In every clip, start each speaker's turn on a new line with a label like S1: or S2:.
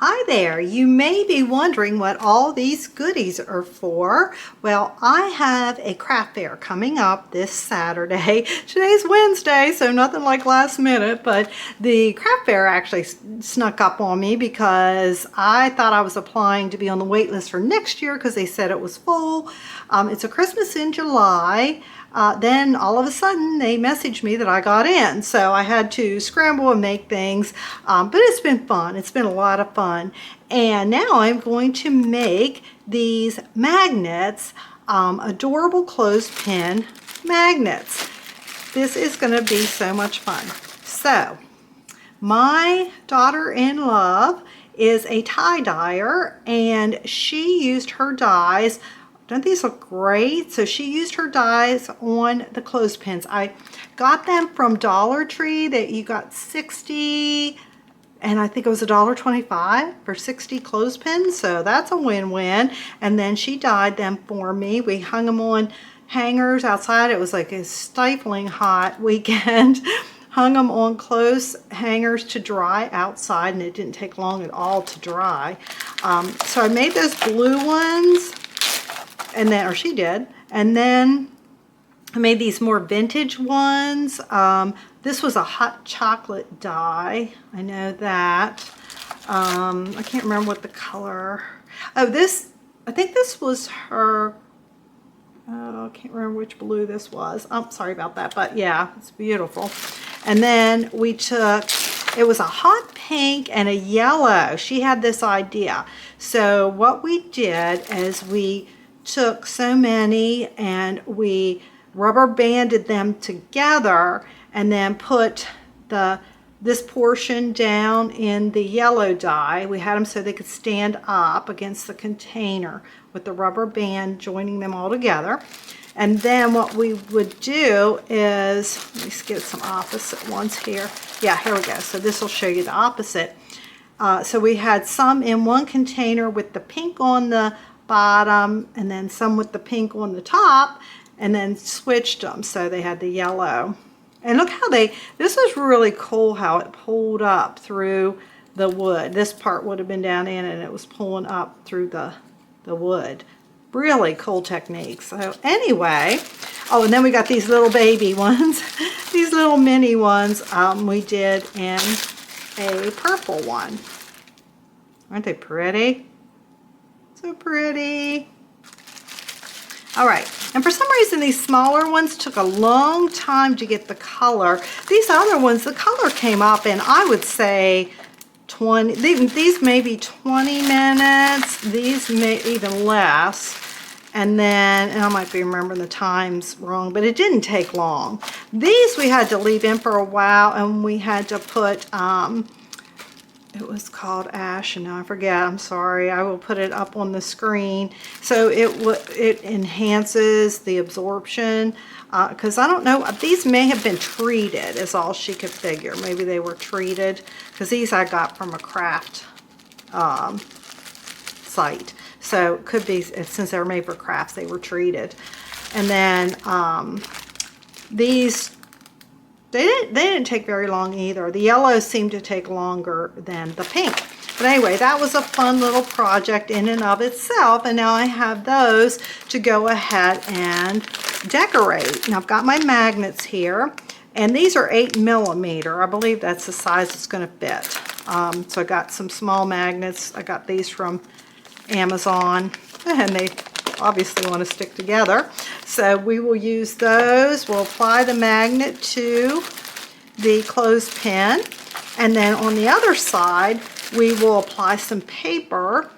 S1: Hi there, you may be wondering what all these goodies are for. Well, I have a craft fair coming up this Saturday. Today's Wednesday, so nothing like last minute, but the craft fair actually snuck up on me because I thought I was applying to be on the wait list for next year because they said it was full. It's a Christmas in July. Then all of a sudden they messaged me that I got in, so I had to scramble and make things, but it's been fun. It's been a lot of fun, and now I'm going to make these magnets, adorable clothespin magnets. This is going to be so much fun. So my daughter-in-law is a tie-dyer, and she used her dyes. Don't these look great? So she used her dyes on the clothespins. I got them from Dollar Tree that you got 60, and I think it was $1.25 for 60 clothespins. So that's a win-win. And then she dyed them for me. We hung them on hangers outside. It was like a stifling hot weekend. Hung them on clothes hangers to dry outside, and it didn't take long at all to dry. So I made those blue ones. And then, or she did, and then I made these more vintage ones. This was a hot chocolate dye. I know that. I can't remember what the color. Oh, this, I think this was her. Oh, I can't remember which blue this was. I'm sorry about that, but yeah, it's beautiful. And then we took, it was a hot pink and a yellow. She had this idea. So what we did is we took so many and we rubber banded them together and then put this portion down in the yellow dye. We had them so they could stand up against the container with the rubber band joining them all together. And then what we would do is, let me get some opposite ones here. Yeah, here we go. So this will show you the opposite. So we had some in one container with the pink on the bottom and then some with the pink on the top, and then switched them so they had the yellow. And look how this was really cool how it pulled up through the wood. This part would have been down in and it was pulling up through the wood. Really cool technique. So anyway, oh, and then we got these little baby ones. These little mini ones we did in a purple one. Aren't they pretty? So pretty. All right, and for some reason these smaller ones took a long time to get the color. These other ones, the color came up in, I would say, 20, these may be 20 minutes, these may even less. And then, and I might be remembering the times wrong, but it didn't take long. These we had to leave in for a while, and we had to put, it was called ash, and now I forget. I'm sorry. I will put it up on the screen. So it enhances the absorption, because I don't know, these may have been treated is all she could figure. Maybe they were treated, because these I got from a craft site. So it could be, since they were made for crafts, they were treated. And then these, they didn't take very long either. The yellows seemed to take longer than the pink. But anyway, that was a fun little project in and of itself. And now I have those to go ahead and decorate. Now I've got my magnets here. And these are 8mm. I believe that's the size it's going to fit. So I got some small magnets. I got these from Amazon. And they obviously want to stick together. So we will use those. We'll apply the magnet to the clothespin, and then on the other side we will apply some paper,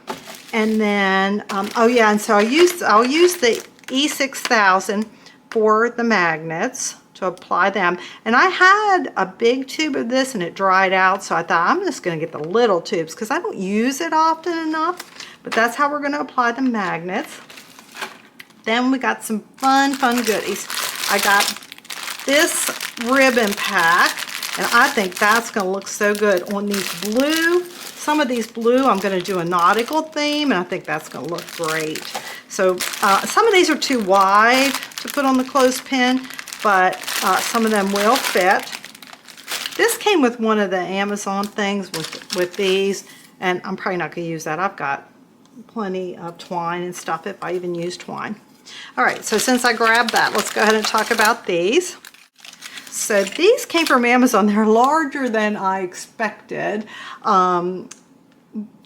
S1: and then oh yeah, and so I'll use the E6000 for the magnets to apply them. And I had a big tube of this and it dried out, so I thought I'm just going to get the little tubes because I don't use it often enough. But that's how we're going to apply the magnets. Then we got some fun goodies. I got this ribbon pack, and I think that's going to look so good on these blue. Some of these blue, I'm going to do a nautical theme, and I think that's going to look great. So some of these are too wide to put on the clothespin, but some of them will fit. This came with one of the Amazon things with these. And I'm probably not going to use that. I've got plenty of twine and stuff if I even use twine. All right, so since I grabbed that, let's go ahead and talk about these. So these came from Amazon. They're larger than I expected.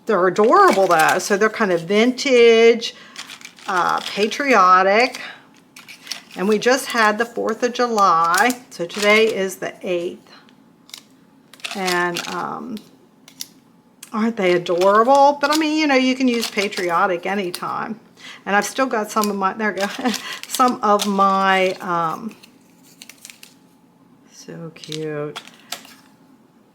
S1: They're adorable though. So they're kind of vintage, patriotic. And we just had the 4th of July. So today is the 8th. And aren't they adorable? But I mean, you know, you can use patriotic anytime. And I've still got some of my, there we go, some of my, so cute,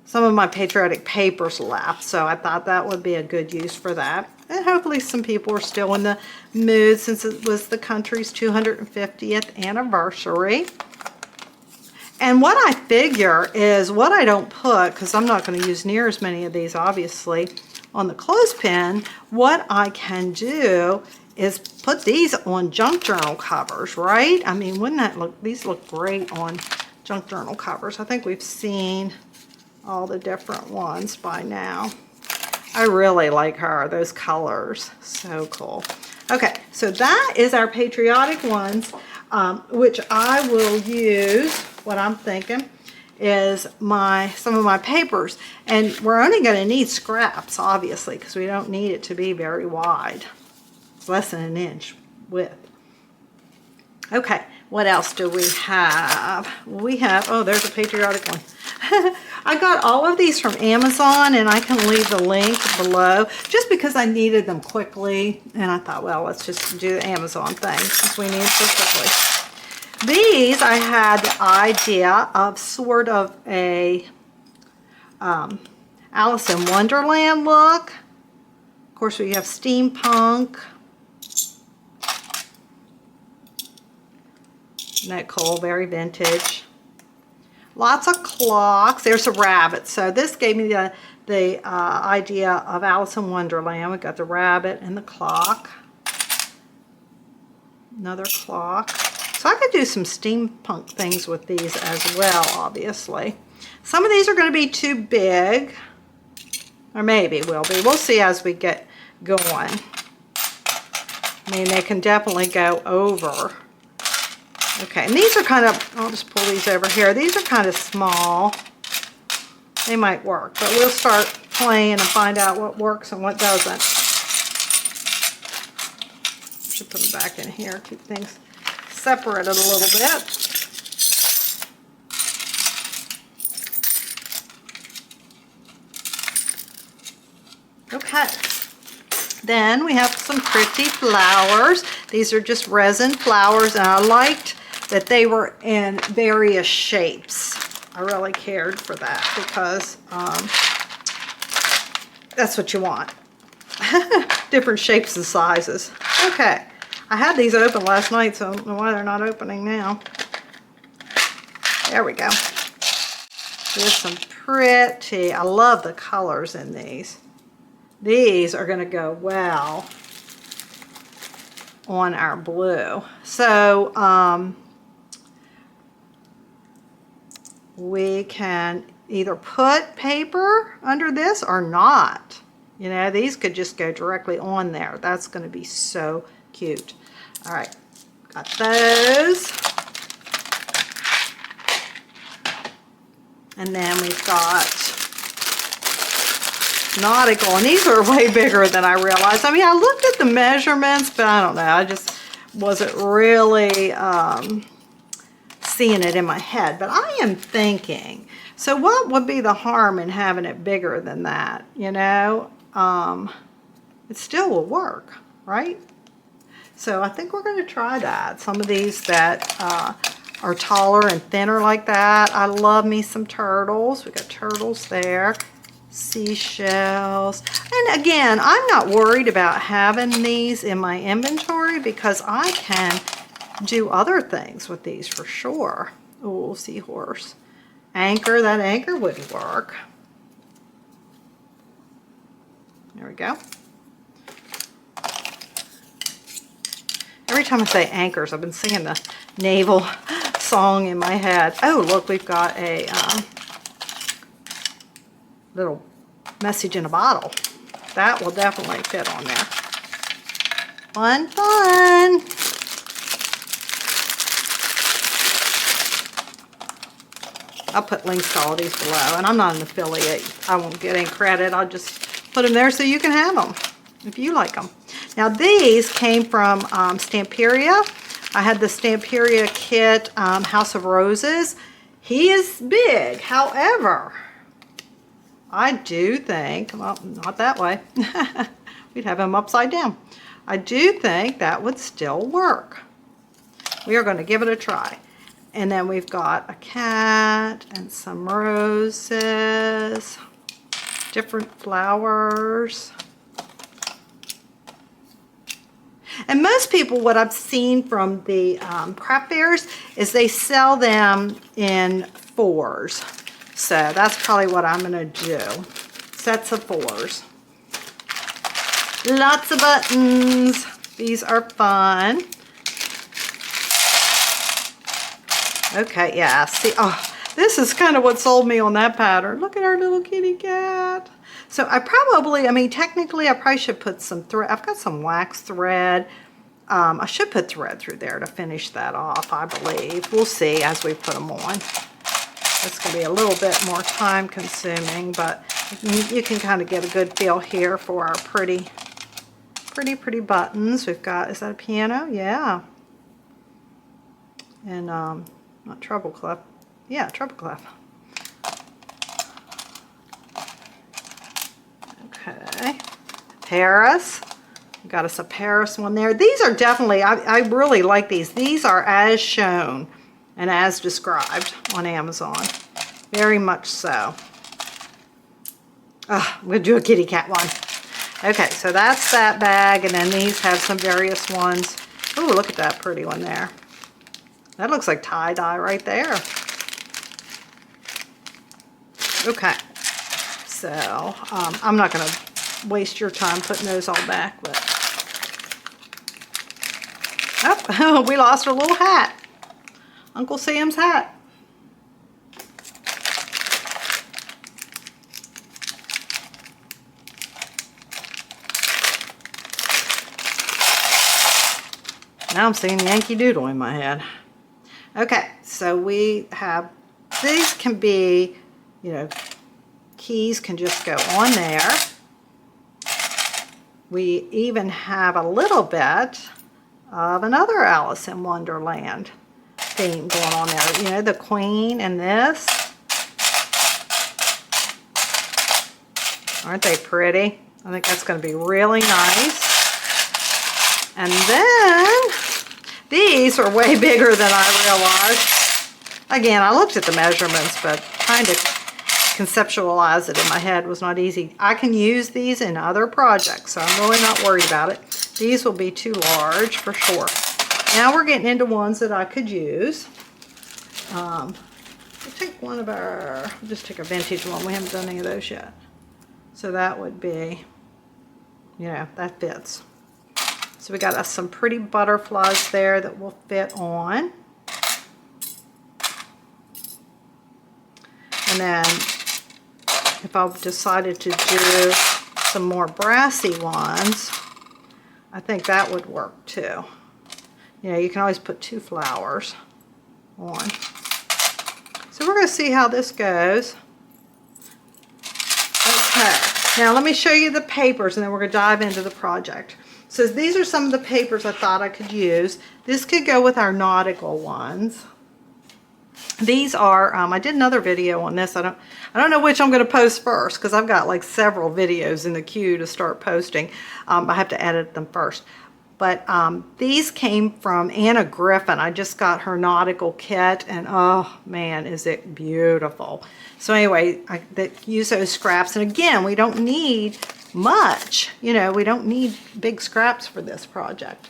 S1: some of my patriotic papers left. So I thought that would be a good use for that. And hopefully some people are still in the mood since it was the country's 250th anniversary. And what I figure is what I don't put, because I'm not going to use near as many of these obviously, on the clothespin, what I can do is put these on junk journal covers, right? I mean, wouldn't that look, these look great on junk journal covers. I think we've seen all the different ones by now. I really like her, those colors, so cool. Okay, so that is our patriotic ones, which I will use. What I'm thinking is some of my papers, and we're only going to need scraps, obviously, because we don't need it to be very wide. It's less than an inch width. Okay, what else do we have? We have, oh, there's a patriotic one. I got all of these from Amazon, and I can leave the link below just because I needed them quickly. And I thought, well, let's just do the Amazon thing since we need it so quickly. These, I had the idea of sort of a Alice in Wonderland look. Of course, we have steampunk. Isn't that cool? Very vintage. Lots of clocks. There's a rabbit. So this gave me the idea of Alice in Wonderland. We got the rabbit and the clock. Another clock. So I could do some steampunk things with these as well, obviously. Some of these are going to be too big. Or maybe will be. We'll see as we get going. I mean, they can definitely go over. Okay, and these are kind of, I'll just pull these over here. These are kind of small. They might work, but we'll start playing and find out what works and what doesn't. Should put them back in here, keep things separated a little bit. Okay. Then we have some pretty flowers. These are just resin flowers, and I liked that they were in various shapes. I really cared for that because that's what you want. Different shapes and sizes. Okay, I had these open last night, so I don't know why they're not opening now. There we go. There's some pretty, I love the colors in these. These are going to go well on our blue. So we can either put paper under this or not. You know, these could just go directly on there. That's going to be so cute. All right, got those. And then we've got nautical, and these are way bigger than I realized. I mean, I looked at the measurements, but I don't know. I just wasn't really seeing it in my head. But I am thinking, so what would be the harm in having it bigger than that? You know, it still will work, right? So I think we're going to try that. Some of these that are taller and thinner like that. I love me some turtles. We got turtles there. Seashells. And again, I'm not worried about having these in my inventory because I can do other things with these for sure. Oh, seahorse. Anchor, that anchor wouldn't work. There we go. Every time I say anchors, I've been singing the naval song in my head. Oh, look, we've got a little message in a bottle. that will definitely fit on there. Fun, fun. I'll put links to all these below, and I'm not an affiliate. I won't get any credit. I'll just put them there so you can have them if you like them. Now these came from Stamperia. I had the Stamperia kit, House of Roses. He is big, however, I do think, well, not that way. We'd have him upside down. I do think that would still work. We are going to give it a try. And then we've got a cat and some roses, different flowers. And most people, what I've seen from the craft fairs, is they sell them in 4s. So that's probably what I'm going to do. Sets of 4s. Lots of buttons. These are fun. Okay, yeah, see, oh, this is kind of what sold me on that pattern. Look at our little kitty cat. So I probably, I mean, technically I probably should put some thread. I've got some wax thread. I should put thread through there to finish that off, I believe. We'll see as we put them on. It's going to be a little bit more time consuming, but you can kind of get a good feel here for our pretty buttons. We've got, is that a piano? Yeah. And, not treble clef. Yeah, treble clef. Okay. Paris. Got us a Paris one there. These are definitely, I really like these. These are as shown and as described on Amazon. Very much so. We'll do a kitty cat one. Okay, so that's that bag, and then these have some various ones. Oh, look at that pretty one there. That looks like tie-dye right there. Okay, so I'm not going to waste your time putting those all back, but oh, we lost our little hat. Uncle Sam's hat. Now I'm seeing Yankee Doodle in my head. Okay, so we have, these can be, you know, keys can just go on there. We even have a little bit of another Alice in Wonderland theme going on there. You know, the Queen and this. Aren't they pretty? I think that's going to be really nice. And then these are way bigger than I realized. Again, I looked at the measurements, but trying to conceptualize it in my head was not easy. I can use these in other projects, so I'm really not worried about it. These will be too large for sure. Now we're getting into ones that I could use. We'll take one of our, we'll just take a vintage one. We haven't done any of those yet. So that would be, you know, that fits. So we got us some pretty butterflies there that will fit on. And then if I've decided to do some more brassy ones, I think that would work too. You know, you can always put 2 flowers on. So we're going to see how this goes. Okay, now let me show you the papers and then we're going to dive into the project. So these are some of the papers I thought I could use. This could go with our nautical ones. These are, I did another video on this. I don't know which I'm going to post first because I've got like several videos in the queue to start posting. I have to edit them first. But these came from Anna Griffin. I just got her nautical kit and oh man, is it beautiful. So anyway, I use those scraps. And again, we don't need much. You know, we don't need big scraps for this project.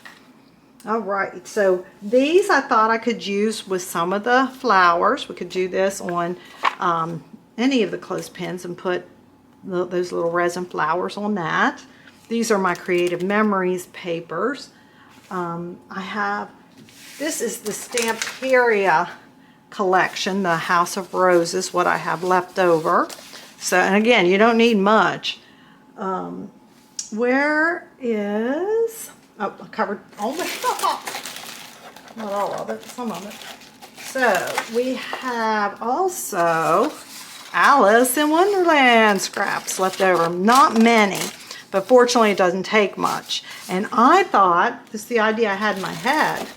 S1: All right, so these I thought I could use with some of the flowers. We could do this on any of the clothespins and put those little resin flowers on that. These are my Creative Memories papers. I have, this is the Stamperia collection, the House of Roses, what I have left over. So, and again, you don't need much. where is, oh, I covered all the stuff up. Not all of it, some of it. So we have also Alice in Wonderland scraps left over. Not many, but fortunately it doesn't take much. And I thought, this is the idea I had in my head.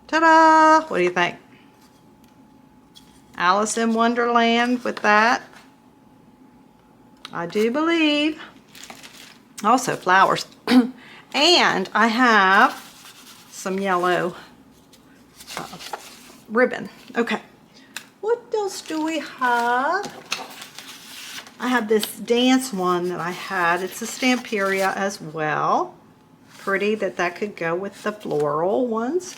S1: Ta-da! What do you think? Alice in Wonderland with that. I do believe. Also flowers. And I have some yellow ribbon. Okay. What else do we have? I have this dance one that I had. It's a Stamperia as well. Pretty that could go with the floral ones.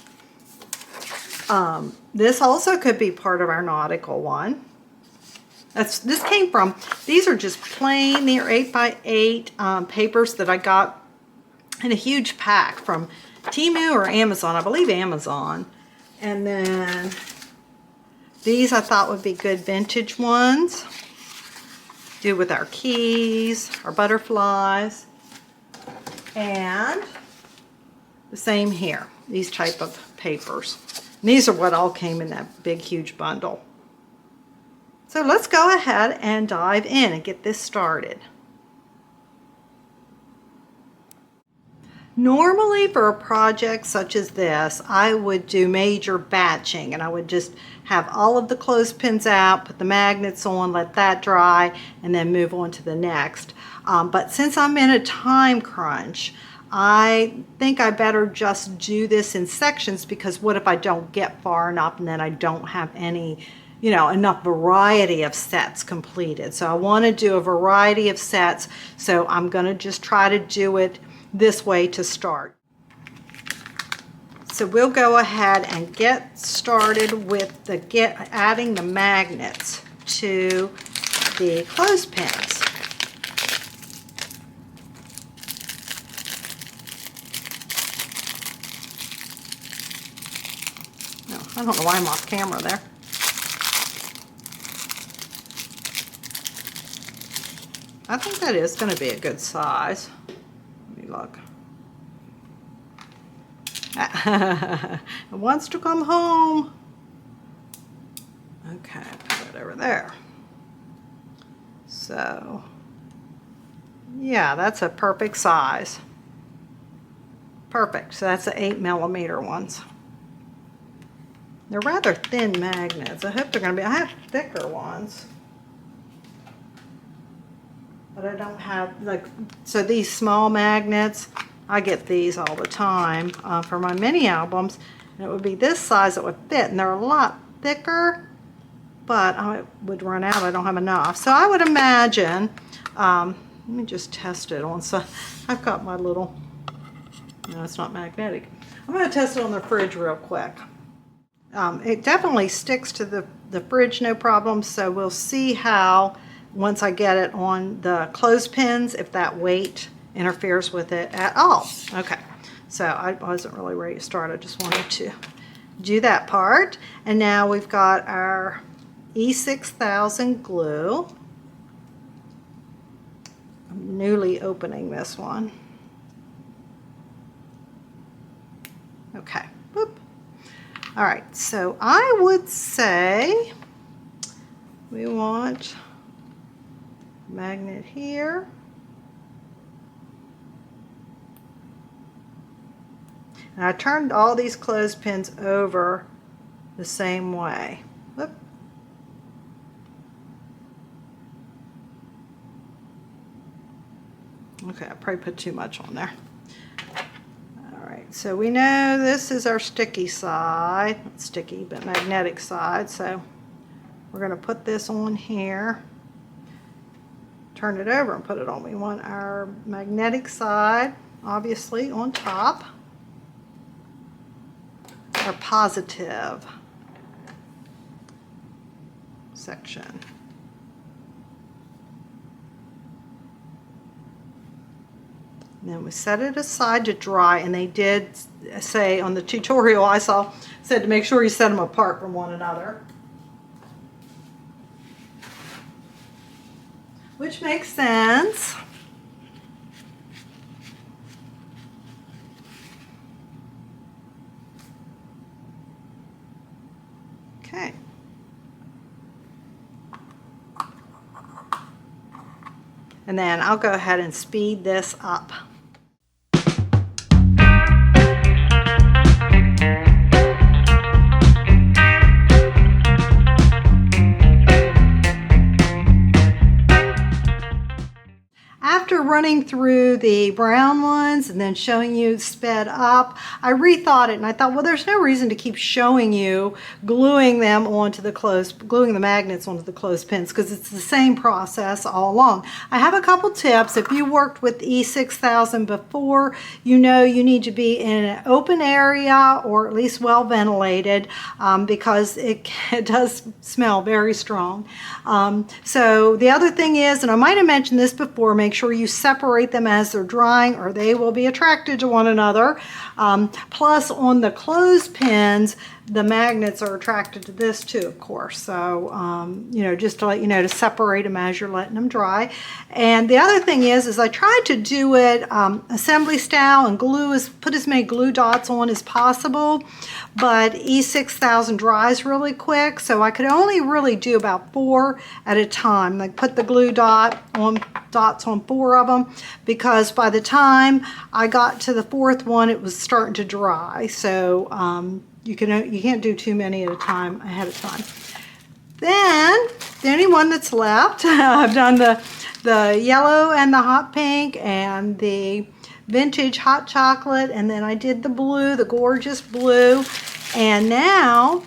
S1: This also could be part of our nautical one. This came from, these are just plain, they're 8x8 papers that I got in a huge pack from Temu or Amazon, I believe Amazon. And then these I thought would be good vintage ones. Do with our keys, our butterflies. And the same here, these type of papers. And these are what all came in that big huge bundle. So let's go ahead and dive in and get this started. Normally for a project such as this, I would do major batching and I would just have all of the clothespins out, put the magnets on, let that dry, and then move on to the next. But since I'm in a time crunch, I think I better just do this in sections, because what if I don't get far enough and then I don't have any, you know, enough variety of sets completed. So I want to do a variety of sets, so I'm going to just try to do it this way to start. So we'll go ahead and get started with adding the magnets to the clothespins. No, I don't know why I'm off camera there. I think that is going to be a good size. Let me look. It wants to come home. Okay, put it over there. So, yeah, that's a perfect size. Perfect. So that's the 8mm ones. They're rather thin magnets. I hope they're going to be, I have thicker ones. But I don't have, like, so these small magnets, I get these all the time for my mini albums. And it would be this size that would fit, and they're a lot thicker, but I would run out. I don't have enough. So I would imagine, let me just test it on, so I've got my little, no, it's not magnetic. I'm going to test it on the fridge real quick. It definitely sticks to the fridge, no problem, so we'll see how, once I get it on the clothespins, if that weight interferes with it at all. Okay, so I wasn't really ready to start. I just wanted to do that part. And now we've got our E6000 glue. I'm newly opening this one. Okay, boop. All right, so I would say we want magnet here. And I turned all these clothespins over the same way. Whoop. Okay, I probably put too much on there. All right, so we know this is our sticky side, not sticky, but magnetic side. So we're going to put this on here. Turn it over and put it on. We want our magnetic side, obviously, on top. Our positive section. And then we set it aside to dry, and they did say on the tutorial I saw, said to make sure you set them apart from one another. Which makes sense. And then I'll go ahead and speed this up. After running through the brown ones and then showing you sped up, I rethought it and I thought, well, there's no reason to keep showing you gluing them onto the gluing the magnets onto the clothespins, because it's the same process all along. I have a couple tips. If you worked with E6000 before, you know you need to be in an open area or at least well ventilated, because it does smell very strong. So the other thing is, and I might have mentioned this before, make sure you separate them as they're drying or they will be attracted to one another. Plus on the clothespins, the magnets are attracted to this too, of course. So, you know, just to let you know to separate them as you're letting them dry. And the other thing is I tried to do it assembly style and put as many glue dots on as possible, but E6000 dries really quick, so I could only really do about 4 at a time. Like put the glue dots on 4 of them, because by the time I got to the 4th one, it was starting to dry. So you can't do too many at a time ahead of time. Then the only one that's left, I've done the yellow and the hot pink and the vintage hot chocolate, and then I did the blue, the gorgeous blue, and now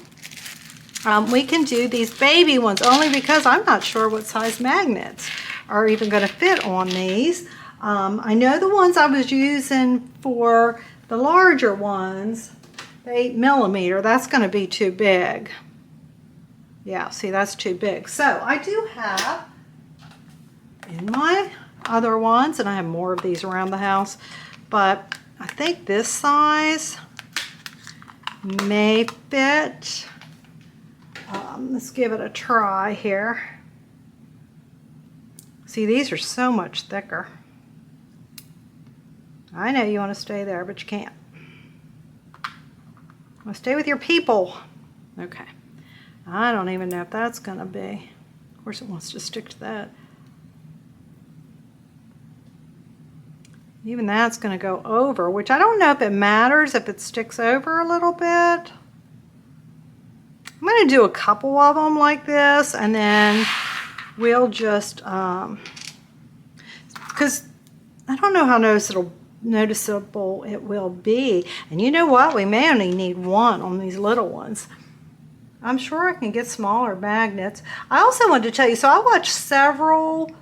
S1: we can do these baby ones, only because I'm not sure what size magnets are even going to fit on these. I know the ones I was using for the larger ones, the 8mm, that's going to be too big. Yeah, see, that's too big. So I do have in my other ones, and I have more of these around the house, but I think this size may fit. Let's give it a try here. See, these are so much thicker. I know you want to stay there, but you can't. Well, stay with your people. Okay. I don't even know if that's going to be. Of course, it wants to stick to that. Even that's going to go over, which I don't know if it matters if it sticks over a little bit. I'm going to do a couple of them like this, and then we'll just, because I don't know how noticeable it will be. And you know what? We may only need one on these little ones. I'm sure I can get smaller magnets. I also wanted to tell you, so I watched several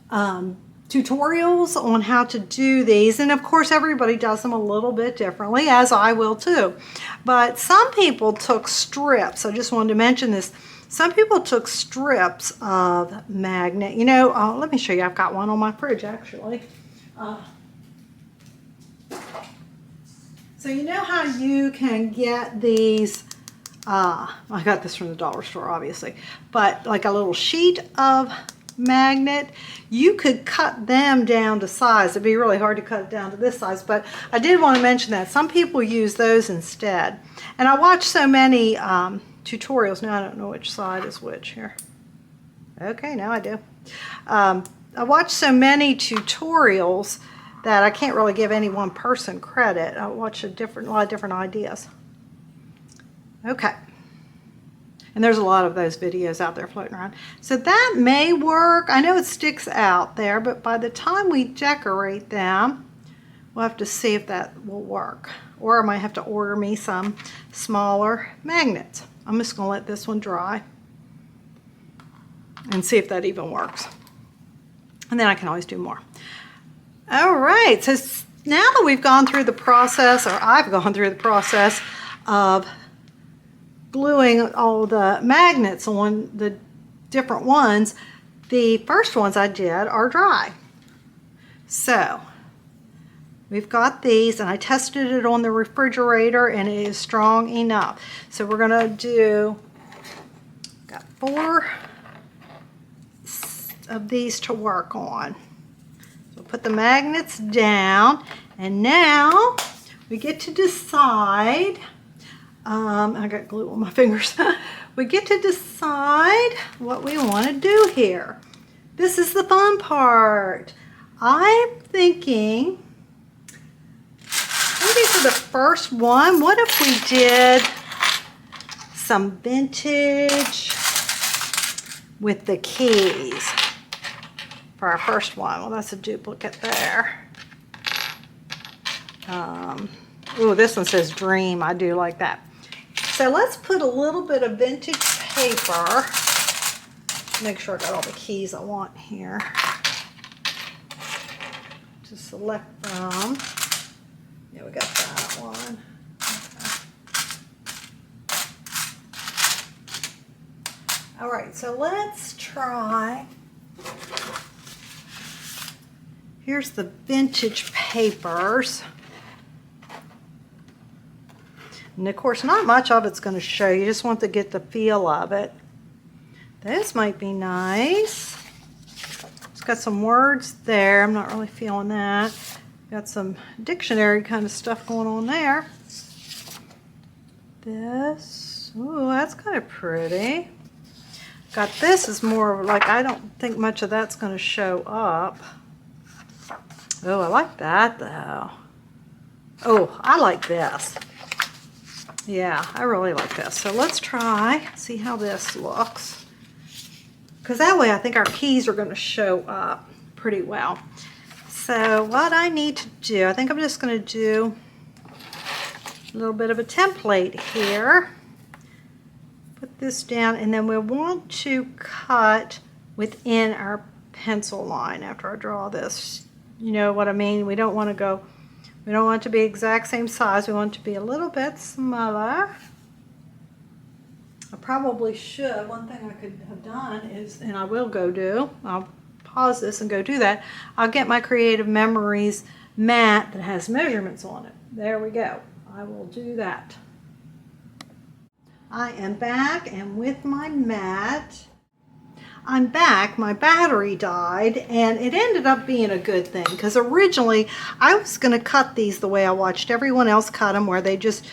S1: tutorials on how to do these, and of course everybody does them a little bit differently, as I will too. But some people took strips. I just wanted to mention this. Some people took strips of magnet. You know, let me show you. I've got one on my fridge actually. So you know how you can get these, I got this from the dollar store obviously, but like a little sheet of magnet, you could cut them down to size. It'd be really hard to cut it down to this size, but I did want to mention that some people use those instead. And I watched so many tutorials. Now I don't know which side is which here. Okay, now I do. I watched so many tutorials that I can't really give any one person credit. I watched a lot of different ideas. Okay. And there's a lot of those videos out there floating around. So that may work. I know it sticks out there, but by the time we decorate them, we'll have to see if that will work. Or I might have to order me some smaller magnets. I'm just going to let this one dry and see if that even works. And then I can always do more. All right, so now that we've gone through the process, or I've gone through the process of gluing all the magnets on the different ones, the first ones I did are dry. So we've got these, and I tested it on the refrigerator and it is strong enough. So we're gonna do, got 4 of these to work on. So put the magnets down, and now we get to decide, I got glue on my fingers. We get to decide what we want to do here. this is the fun part. I'm thinking maybe for the first one, what if we did some vintage with the keys for our first one? Well, that's a duplicate there. Ooh, this one says dream. I do like that. So let's put a little bit of vintage paper. Make sure I got all the keys I want here to select from. Yeah, we got that one. Okay. All right, so let's try. Here's the vintage papers. And of course, not much of it's going to show. You just want to get the feel of it. This might be nice. It's got some words there. I'm not really feeling that. Got some dictionary kind of stuff going on there. This, ooh, that's kind of pretty. Got this is more like, I don't think much of that's going to show up. Oh, I like that though. Oh, I like this. Yeah, I really like this. So let's try, see how this looks. Because that way I think our keys are going to show up pretty well. So what I need to do, I think I'm just going to do a little bit of a template here. Put this down, and then we want to cut within our pencil line after I draw this. You know what I mean? We don't want to go, we don't want it to be exact same size. We want it to be a little bit smaller. I probably should. One thing I could have done is, and I will go do, I'll pause this and go do that. I'll get my Creative Memories mat that has measurements on it. There we go. I will do that. I am back, and with my mat, I'm back. My battery died, and it ended up being a good thing because originally I was going to cut these the way I watched everyone else cut them, where they just,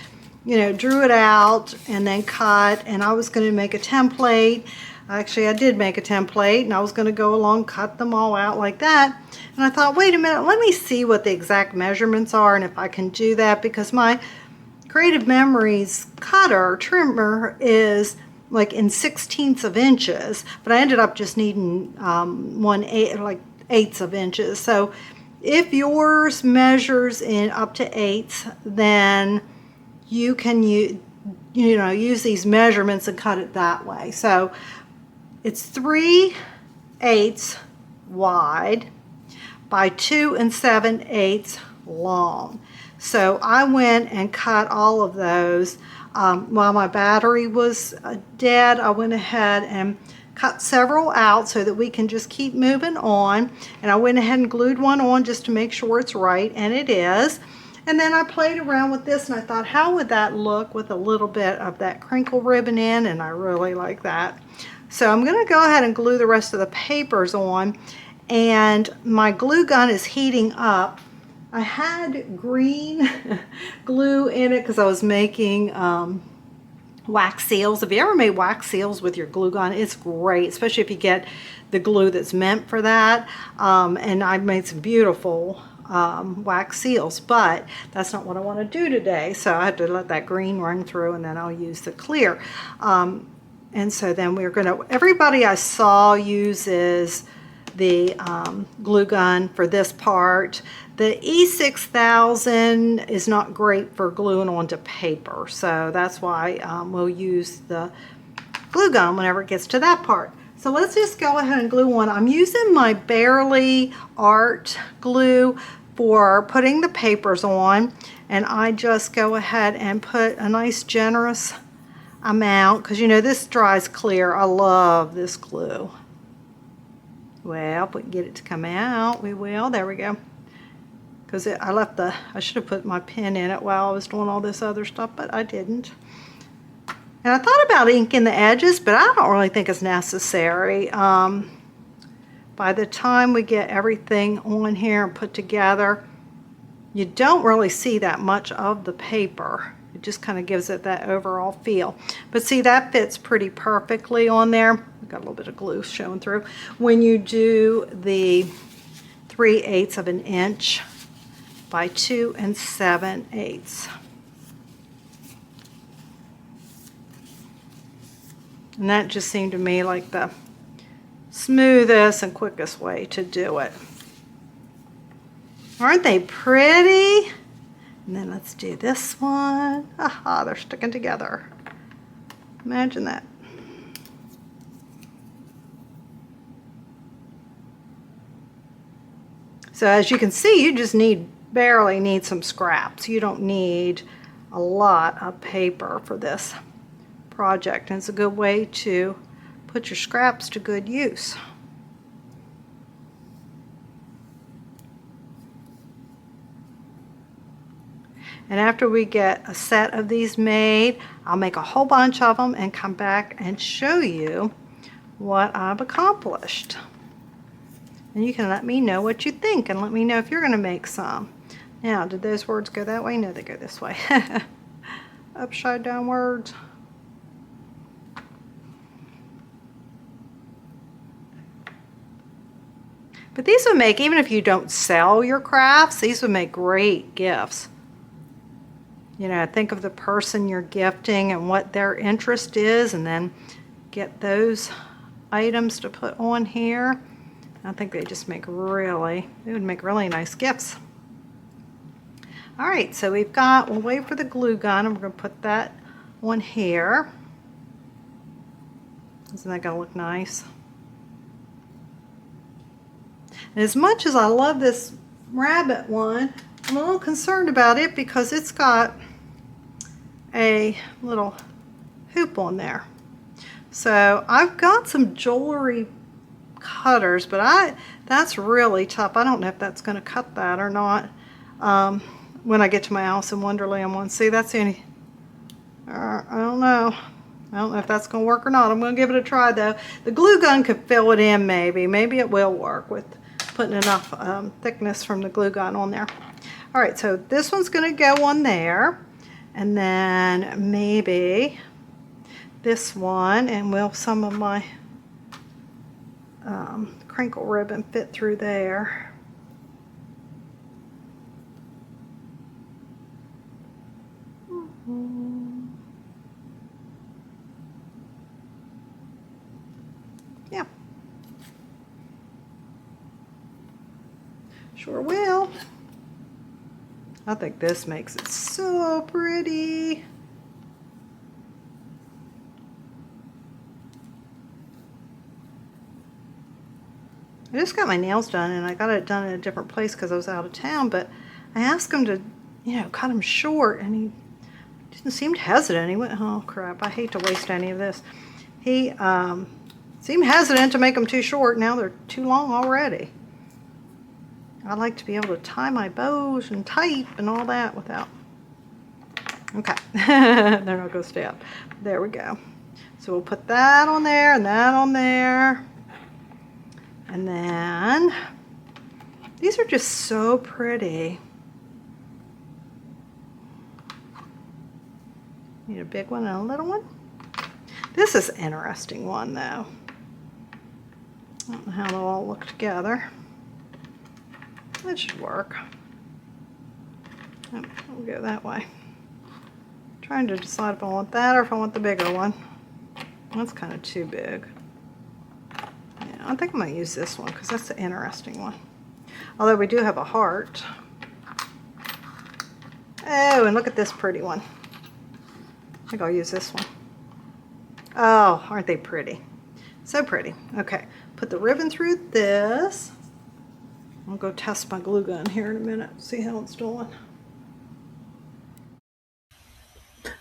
S1: you know, drew it out and then cut, and I was going to make a template. Actually, I did make a template, and I was going to go along, cut them all out like that. And I thought, wait a minute, let me see what the exact measurements are and if I can do that, because my Creative Memories cutter, trimmer, is like in 1/16 of inches, but I ended up just needing 1/8 of inches. So if yours measures in up to 8ths, then you can use these measurements and cut it that way. So it's 3/8 wide by 2 7/8 long. So I went and cut all of those. While my battery was dead, I went ahead and cut several out so that we can just keep moving on. And I went ahead and glued one on just to make sure it's right, and it is. And then I played around with this, and I thought, how would that look with a little bit of that crinkle ribbon in? And I really like that. So I'm going to go ahead and glue the rest of the papers on, and my glue gun is heating up. I had green glue in it because I was making wax seals. If you ever made wax seals with your glue gun, it's great, especially if you get the glue that's meant for that. And I've made some beautiful wax seals, but that's not what I want to do today. So I had to let that green run through, and then I'll use the clear. And so then we're going to, everybody I saw uses the glue gun for this part. The E6000 is not great for gluing onto paper, so that's why we'll use the glue gun whenever it gets to that part. So let's just go ahead and glue on. I'm using my Barely Art glue for putting the papers on, and I just go ahead and put a nice generous amount, because you know this dries clear. I love this glue. Well, if we can get it to come out, we will. There we go. Because I should have put my pen in it while I was doing all this other stuff, but I didn't. And I thought about inking the edges, but I don't really think it's necessary. By the time we get everything on here and put together, you don't really see that much of the paper. It just kind of gives it that overall feel. But see, that fits pretty perfectly on there. got a little bit of glue showing through. When you do the 3/8 of an inch by 2 7/8. And that just seemed to me like the smoothest and quickest way to do it. Aren't they pretty? And then let's do this one. Aha, they're sticking together. Imagine that. So as you can see, you just barely need some scraps. You don't need a lot of paper for this project, and it's a good way to put your scraps to good use. And after we get a set of these made, I'll make a whole bunch of them and come back and show you what I've accomplished. And you can let me know what you think and let me know if you're going to make some. Now, did those words go that way? No, they go this way. Upside down words. But these would make, even if you don't sell your crafts, these would make great gifts. You know, think of the person you're gifting and what their interest is, and then get those items to put on here. I think they just make they would make really nice gifts. All right, so we'll wait for the glue gun, and we're going to put that on here. Isn't that going to look nice? And as much as I love this rabbit one, I'm a little concerned about it because it's got a little hoop on there. So I've got some jewelry cutters, but that's really tough. I don't know if that's going to cut that or not. When I get to my Alice in Wonderland one. See, that's any. I don't know. I don't know if that's going to work or not. I'm going to give it a try though. The glue gun could fill it in maybe. Maybe it will work with putting enough thickness from the glue gun on there. All right, so this one's going to go on there. And then maybe this one, and will some of my crinkle ribbon fit through there. Yeah. Sure will. I think this makes it so pretty. I just got my nails done, and I got it done in a different place because I was out of town, but I asked him to, you know, cut them short, and he didn't seem hesitant. He went, oh crap, I hate to waste any of this. He seemed hesitant to make them too short. Now they're too long already. I like to be able to tie my bows and type and all that without. Okay, they're not going to stay up. There we go. So we'll put that on there and that on there. And then these are just so pretty. Need a big one and a little one. This is an interesting one though. I don't know how they'll all look together. That should work. Oh, we'll go that way. Trying to decide if I want that or if I want the bigger one. That's kind of too big. Yeah, I think I'm going to use this one because that's the interesting one. Although we do have a heart. Oh, and look at this pretty one. I think I'll use this one. Oh, aren't they pretty? So pretty. Okay, put the ribbon through this. I'll go test my glue gun here in a minute, see how it's doing.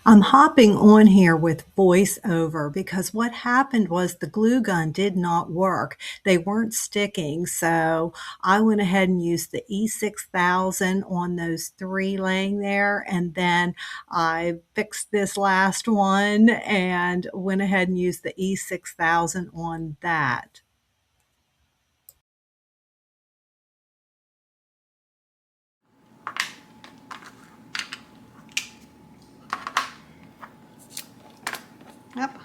S1: I'm hopping on here with voiceover because what happened was the glue gun did not work. They weren't sticking, so I went ahead and used the E6000 on those 3 laying there, and then I fixed this last one and went ahead and used the E6000 on that. Yep.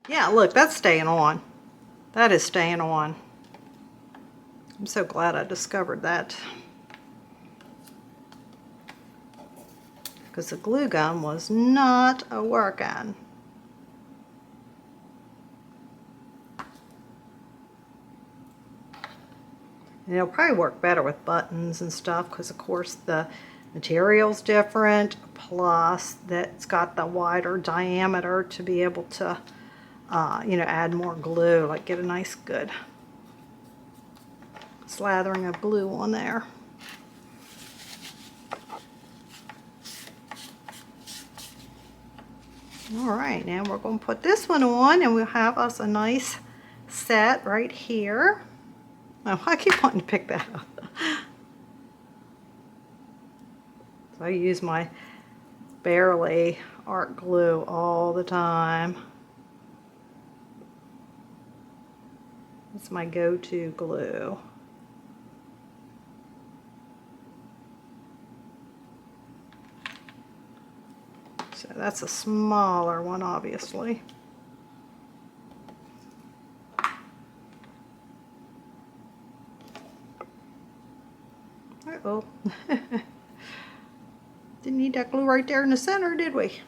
S1: Yeah, look, that's staying on. That is staying on. I'm so glad I discovered that. Because the glue gun was not a working. And it'll probably work better with buttons and stuff because of course the material's different, plus that's got the wider diameter to be able to you know, add more glue, like get a nice good slathering of glue on there. All right, now we're going to put this one on and we'll have us a nice set right here. Oh, I keep wanting to pick that up. So I use my Barely art glue all the time. It's my go-to glue. So that's a smaller one, obviously. Uh-oh. Didn't need that glue right there in the center, did we?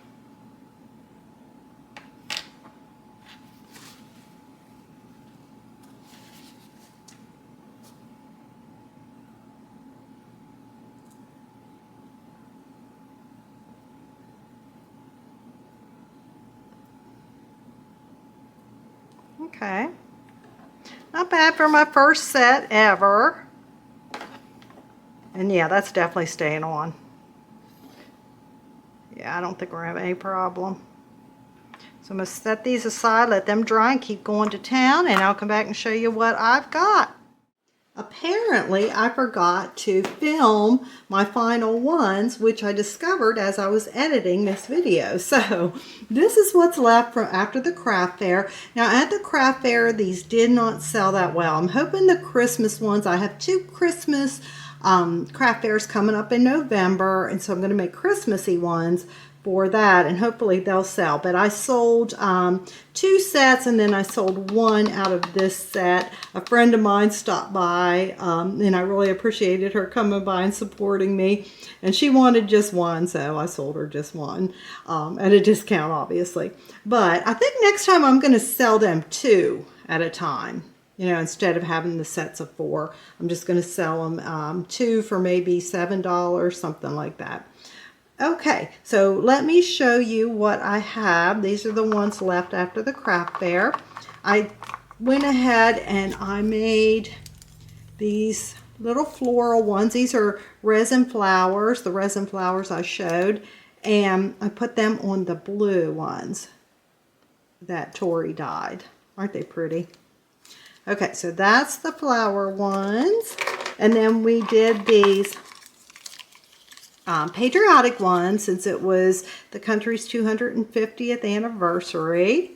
S1: Okay. Not bad for my first set ever. And yeah, that's definitely staying on. Yeah, I don't think we're having any problem. So I'm going to set these aside, let them dry, and keep going to town, and I'll come back and show you what I've got. Apparently, I forgot to film my final ones, which I discovered as I was editing this video. So this is what's left from after the craft fair. Now at the craft fair, these did not sell that well. I'm hoping the Christmas ones, I have 2 Christmas craft fairs coming up in November, and so I'm going to make Christmassy ones for that, and hopefully they'll sell. But I sold 2 sets, and then I sold 1 out of this set. A friend of mine stopped by, and I really appreciated her coming by and supporting me, and she wanted just 1, so I sold her just 1 at a discount, obviously. But I think next time I'm going to sell them 2 at a time. You know, instead of having the sets of 4, I'm just going to sell them 2 for maybe $7, something like that. Okay, so let me show you what I have. These are the ones left after the craft fair. I went ahead and I made these little floral ones. These are resin flowers, the resin flowers I showed, and I put them on the blue ones that Tori dyed. Aren't they pretty? Okay, so that's the flower ones. And then we did these patriotic ones, since it was the country's 250th anniversary.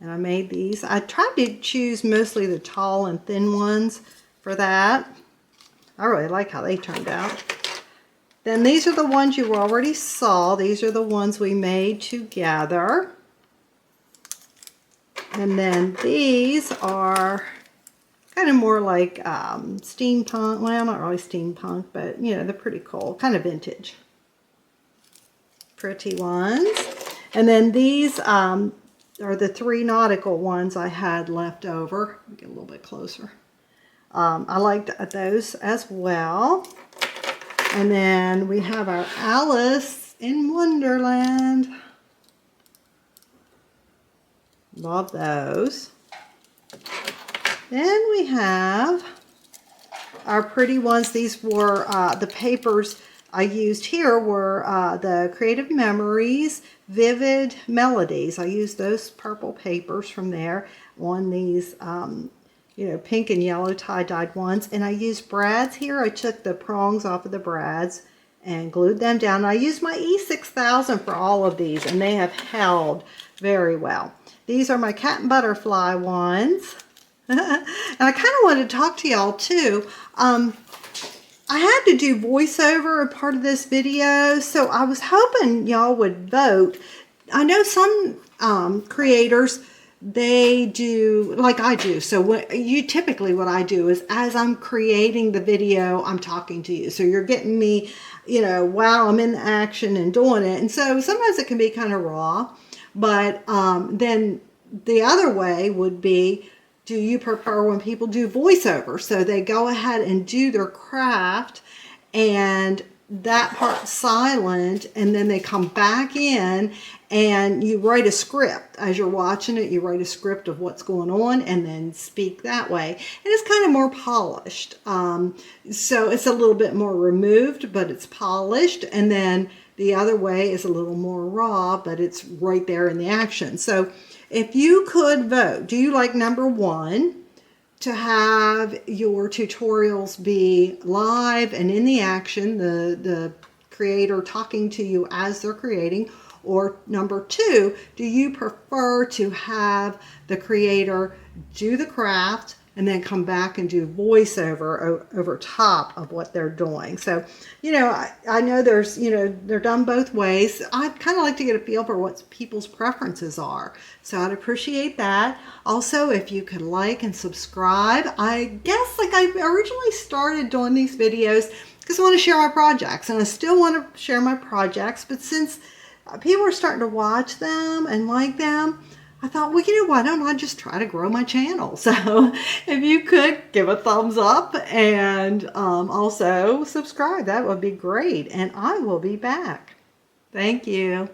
S1: And I made these. I tried to choose mostly the tall and thin ones for that. I really like how they turned out. Then these are the ones you already saw. These are the ones we made together. And then these are kind of more like steampunk. Well, not really steampunk, but you know, they're pretty cool. Kind of vintage. Pretty ones. And then these are the 3 nautical ones I had left over. Let me get a little bit closer. I liked those as well. And then we have our Alice in Wonderland. Love those. Then we have our pretty ones. These were the papers I used here were the Creative Memories Vivid Melodies. I used those purple papers from there on these you know, pink and yellow tie-dyed ones. And I used brads here. I took the prongs off of the brads and glued them down. I used my E6000 for all of these, and they have held very well. These are my cat and butterfly ones. And I kind of wanted to talk to y'all too. I had to do voiceover a part of this video, so I was hoping y'all would vote. I know some creators they do like I do. So what I do is, as I'm creating the video, I'm talking to you. So you're getting me, while I'm in the action and doing it. And so sometimes it can be kind of raw, but then the other way would be, do you prefer when people do voiceover? So they go ahead and do their craft and that part's silent, and then they come back in and you write a script. As you're watching it, you write a script of what's going on and then speak that way. And it's kind of more polished. So it's a little bit more removed, but it's polished. And then the other way is a little more raw, but it's right there in the action. So if you could vote, do you like number 1, to have your tutorials be live and in the action, the creator talking to you as they're creating? Or number 2, do you prefer to have the creator do the craft and then come back and do voiceover over top of what they're doing? So, I know there's, they're done both ways. I'd kind of like to get a feel for what people's preferences are. So I'd appreciate that. Also, if you could like and subscribe. I guess like I originally started doing these videos because I want to share my projects, and I still want to share my projects, but since people are starting to watch them and like them, I thought, well, why don't I just try to grow my channel? So if you could give a thumbs up and also subscribe, that would be great. And I will be back. Thank you.